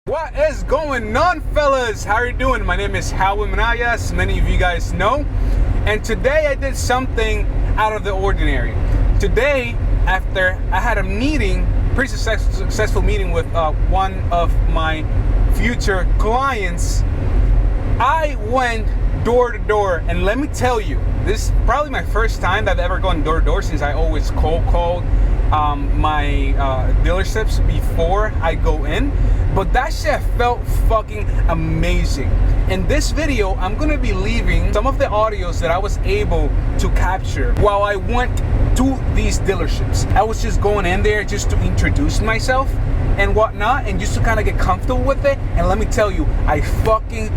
What is going on, fellas? How are you doing? My name is Howard Manaya, as many of you guys know. And today I did something out of the ordinary. Today, after I had a meeting, pretty successful meeting with one of my future clients, I went door to door. And let me tell you, this is probably my first time that I've ever gone door to door, since I always cold called my dealerships before I go in. But that shit felt fucking amazing. In this video, I'm gonna be leaving some of the audios that I was able to capture while I went to these dealerships. I was just going in there just to introduce myself and whatnot, and just to kind of get comfortable with it. And let me tell you, I fucking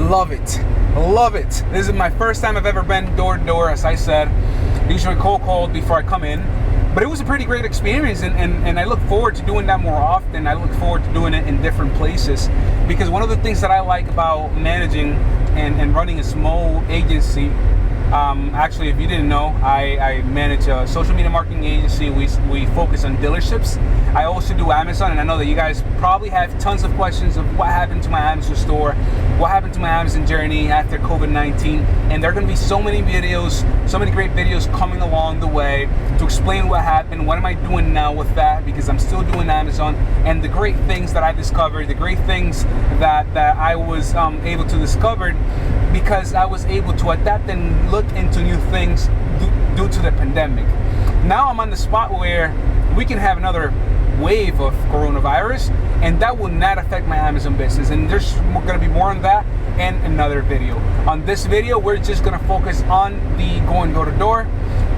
love it. Love it. This is my first time I've ever been door to door, as I said. Usually cold called before I come in. But it was a pretty great experience, and I look forward to doing that more often. I look forward to doing it in different places, because one of the things that I like about managing and running a small agency, actually, if you didn't know, I manage a social media marketing agency. We focus on dealerships. I also do Amazon, and I know that you guys probably have tons of questions of what happened to my Amazon store, what happened to my Amazon journey after COVID-19, and there are going to be so many videos, so many great videos coming along the way to explain what happened, what am I doing now with that, because I'm still doing Amazon, and the great things that I discovered, the great things that I was able to discover because I was able to adapt and look into new things due to the pandemic. Now I'm on the spot where we can have another wave of coronavirus, and that will not affect my Amazon business. And there's going to be more on that in another video. On this video, we're just going to focus on the going door to door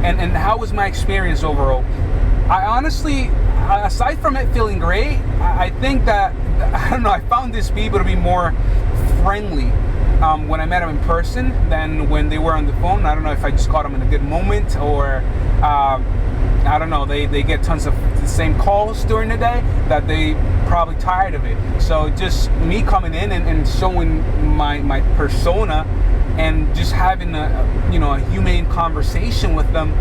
and how was my experience overall. I honestly, aside from it feeling great, I think that, I don't know, I found these people to be more friendly when I met them in person than when they were on the phone. I don't know if I just caught them in a good moment, or I don't know, they get tons of the same calls during the day that they probably tired of it. So just me coming in and showing my persona and just having a humane conversation with them,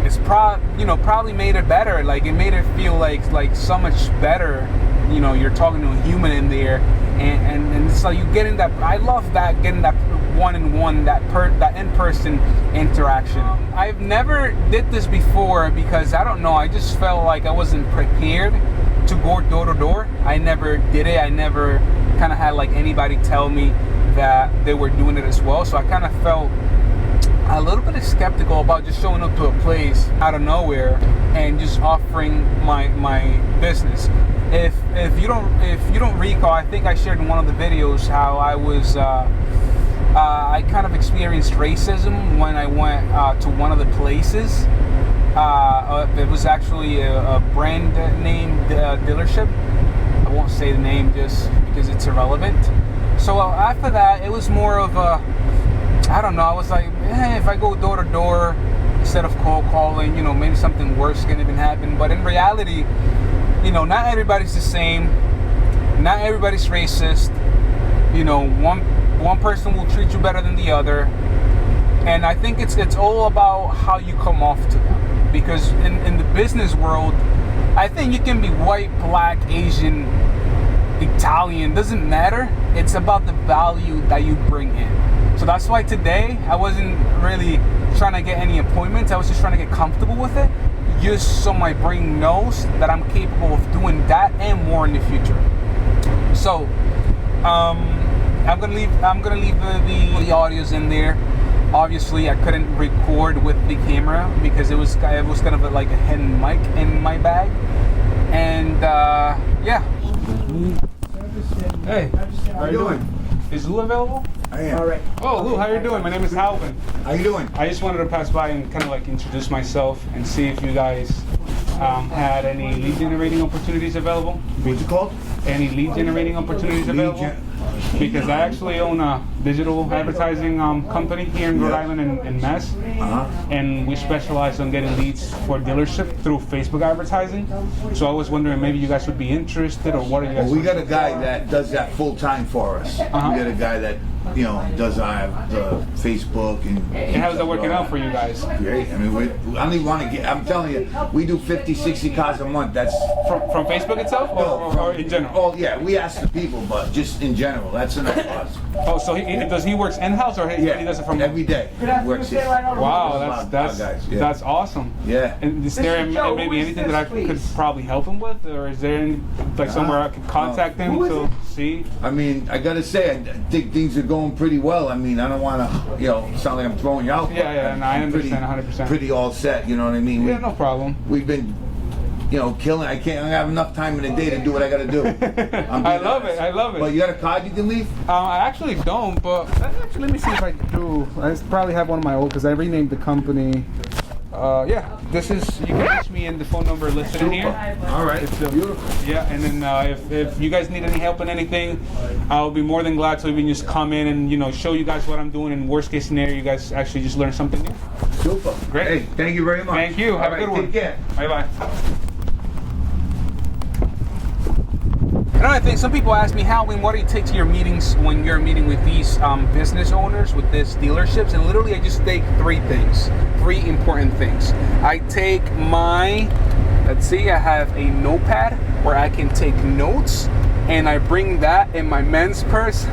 it's probably made it better. Like, it made it feel like so much better. You know, you're talking to a human in there, and so you getting that. I love that, getting that one-on-one, that in-person interaction. I've never did this before because I don't know, I just felt like I wasn't prepared to go door to door. I never did it. I never kind of had like anybody tell me that they were doing it as well. So I kind of felt a little bit skeptical about just showing up to a place out of nowhere and just offering my business. If you don't recall, I think I shared in one of the videos how I was I kind of experienced racism when I went to one of the places. It was actually a brand name dealership. I won't say the name just because it's irrelevant. So after that, it was more of a, I don't know, I was like, if I go door to door instead of cold calling, maybe something worse can even happen. But in reality, not everybody's the same. Not everybody's racist. One person will treat you better than the other. And I think it's all about how you come off to them. Because in the business world, I think you can be white, black, Asian, Italian, doesn't matter. It's about the value that you bring in. So that's why today I wasn't really trying to get any appointments. I was just trying to get comfortable with it, just so my brain knows that I'm capable of doing that and more in the future. So I'm gonna leave the audios in there. Obviously, I couldn't record with the camera because it was kind of like a hidden mic in my bag. And yeah. Hey, How you doing? Is Lou available? I am. All right. Oh, Lou, how you doing? My name is Halvin. How you doing? I just wanted to pass by and kind of like introduce myself and see if you guys had any lead generating opportunities available. What's it called? Any lead generating opportunities available? Because I actually own a digital advertising company here in Rhode Island in Mass, and we specialize on getting leads for dealership through Facebook advertising. So I was wondering, maybe you guys would be interested, or what are you guys? Well, we got a guy that does that full time for us. We got a guy that you know, does I have the Facebook and how's that working out for you guys? Great. I mean, I don't even want to get. I'm telling you, we do 50, 60 cars a month. That's from Facebook itself, or in general? Oh yeah, we ask the people, but just in general, that's enough for us. Oh, so he works in house, or he does it from every day? He works here. Wow, that's awesome. Yeah. And is there maybe anything that I could probably help him with, or is there any, like somewhere I could contact him to see? I mean, I gotta say, I think things are going pretty well. I mean, I don't want to, you know, sound like I'm throwing you out. Yeah, no, I understand 100%. Pretty all set, you know what I mean? Yeah, no problem. We've been, you know, killing. I don't have enough time in the day to do what I gotta do. I love it. But you got a card you can leave? I actually don't, but actually, let me see if I do. I probably have one of my old, because I renamed the company. Yeah, this is, you can reach me in the phone number listed in here. All right, it's beautiful. Yeah, and then if you guys need any help in anything, I'll be more than glad to even just come in and, you know, show you guys what I'm doing. In worst case scenario, you guys actually just learn something new. Super. Great. Hey, thank you very much. Thank you. Have a good one. Take care. Bye-bye. Another thing, some people ask me, Howin, what do you take to your meetings when you're meeting with these business owners, with these dealerships? And literally, I just take three important things. I take let's see, I have a notepad where I can take notes, and I bring that in my men's purse.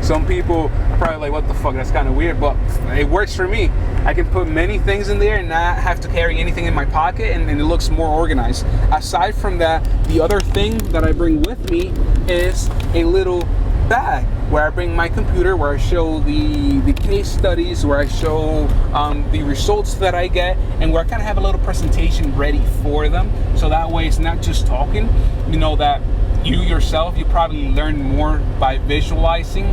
Some people are probably like, what the fuck, that's kind of weird, but it works for me. I can put many things in there and not have to carry anything in my pocket, and it looks more organized. Aside from that, the other thing that I bring with me is a little bag where I bring my computer, where I show the case studies, where I show the results that I get, and where I kind of have a little presentation ready for them. So that way it's not just talking, you know, that you yourself, you probably learn more by visualizing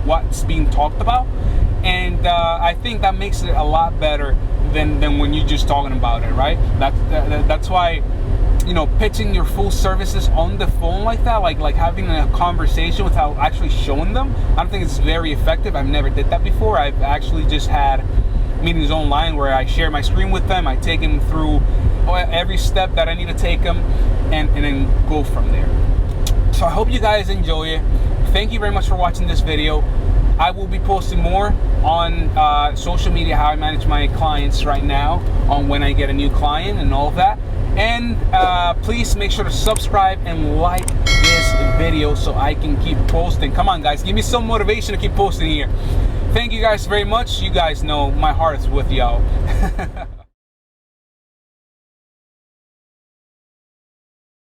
what's being talked about. And I think that makes it a lot better than when you're just talking about it, right? That's why, you know, pitching your full services on the phone like that, like having a conversation without actually showing them, I don't think it's very effective. I've never did that before. I've actually just had meetings online where I share my screen with them. I take them through every step that I need to take them, and then go from there. So I hope you guys enjoy it. Thank you very much for watching this video. I will be posting more on social media, how I manage my clients right now, on when I get a new client and all of that. And please make sure to subscribe and like this video so I can keep posting. Come on, guys, give me some motivation to keep posting here. Thank you guys very much. You guys know my heart is with y'all.